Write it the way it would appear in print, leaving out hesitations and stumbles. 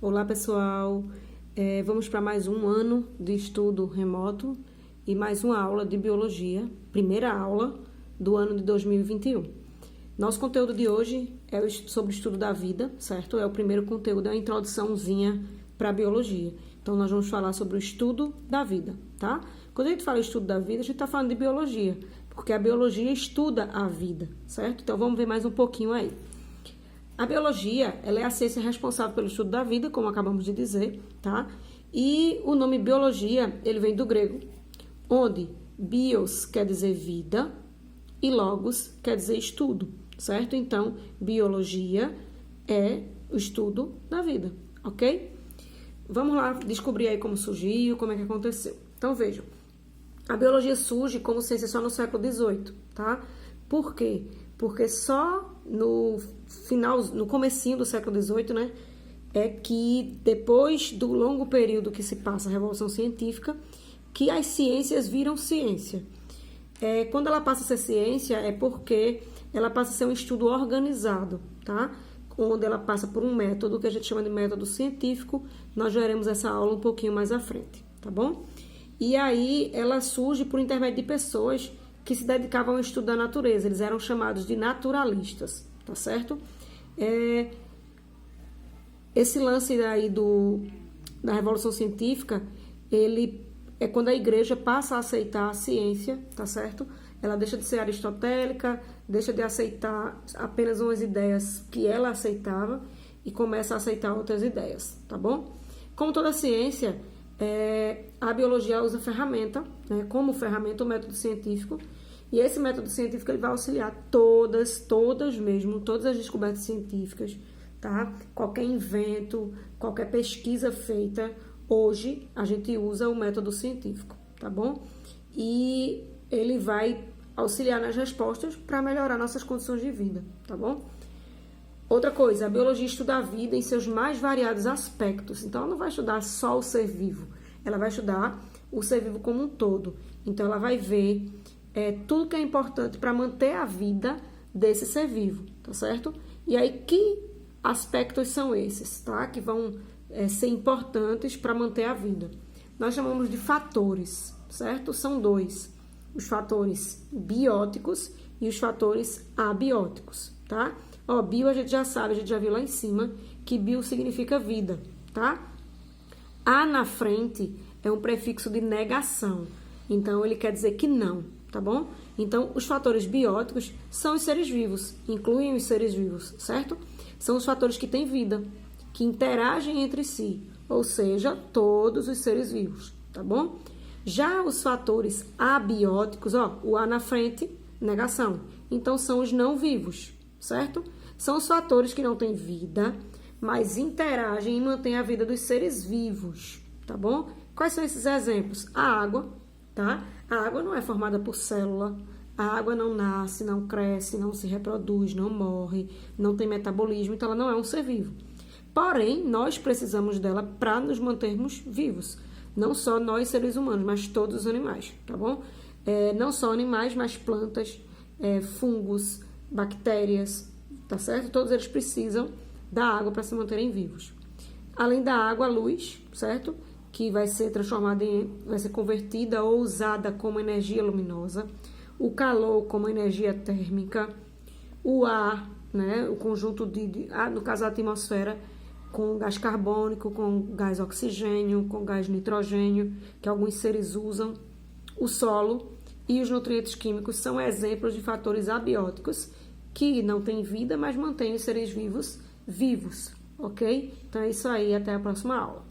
Olá, pessoal. Vamos para mais um ano de estudo remoto e mais uma aula de biologia, primeira aula do ano de 2021. Nosso conteúdo de hoje é sobre o estudo da vida, certo? É o primeiro conteúdo, é uma introduçãozinha para a biologia. Então, nós vamos falar sobre o estudo da vida, tá? Quando a gente fala estudo da vida, a gente está falando de biologia, porque a biologia estuda a vida, certo? Então, vamos ver mais um pouquinho aí. A biologia, ela é a ciência responsável pelo estudo da vida, como acabamos de dizer, tá? E o nome biologia, ele vem do grego, onde bios quer dizer vida e logos quer dizer estudo, certo? Então, biologia é o estudo da vida, ok? Vamos lá descobrir aí como surgiu, como é que aconteceu. Então, vejam, a biologia surge como ciência só no século XVIII, tá? Por quê? Porque só no comecinho do século XVIII, né, é que depois do longo período que se passa a Revolução Científica, que as ciências viram ciência. Quando ela passa a ser ciência, é porque ela passa a ser um estudo organizado, tá? Onde ela passa por um método que a gente chama de método científico. Nós veremos essa aula um pouquinho mais à frente, tá bom? E aí ela surge por intermédio de pessoas que se dedicavam ao estudo da natureza. Eles eram chamados de naturalistas, tá certo? Esse lance aí da Revolução Científica, ele é quando a igreja passa a aceitar a ciência, tá certo? Ela deixa de ser aristotélica, deixa de aceitar apenas umas ideias que ela aceitava e começa a aceitar outras ideias, tá bom? Como toda ciência, a biologia usa ferramenta, né, como ferramenta o método científico, e esse método científico ele vai auxiliar todas as descobertas científicas, tá? Qualquer invento, qualquer pesquisa feita, hoje a gente usa o método científico, tá bom? E ele vai auxiliar nas respostas para melhorar nossas condições de vida, tá bom? Outra coisa, a biologia estuda a vida em seus mais variados aspectos. Então, ela não vai estudar só o ser vivo, ela vai estudar o ser vivo como um todo. Então, ela vai ver tudo que é importante para manter a vida desse ser vivo, tá certo? E aí, que aspectos são esses, tá? Que vão ser importantes para manter a vida. Nós chamamos de fatores, certo? São dois, os fatores bióticos e os fatores abióticos, tá? Ó, bio a gente já sabe, a gente já viu lá em cima, que bio significa vida, tá? A na frente é um prefixo de negação, então ele quer dizer que não, tá bom? Então, os fatores bióticos são os seres vivos, incluem os seres vivos, certo? São os fatores que têm vida, que interagem entre si, ou seja, todos os seres vivos, tá bom? Já os fatores abióticos, ó, o A na frente, negação. Então, são os não vivos, certo? São os fatores que não têm vida, mas interagem e mantêm a vida dos seres vivos, tá bom? Quais são esses exemplos? A água, tá? A água não é formada por célula, a água não nasce, não cresce, não se reproduz, não morre, não tem metabolismo, então ela não é um ser vivo. Porém, nós precisamos dela para nos mantermos vivos. Não só nós, seres humanos, mas todos os animais, tá bom? Não só animais, mas plantas, fungos, bactérias, tá certo? Todos eles precisam da água para se manterem vivos. Além da água, a luz, certo? Que vai ser transformada vai ser convertida ou usada como energia luminosa. O calor como energia térmica. O ar, né? O conjunto no caso da atmosfera, com gás carbônico, com gás oxigênio, com gás nitrogênio, que alguns seres usam. O solo e os nutrientes químicos são exemplos de fatores abióticos que não têm vida, mas mantêm os seres vivos, ok? Então é isso aí, até a próxima aula.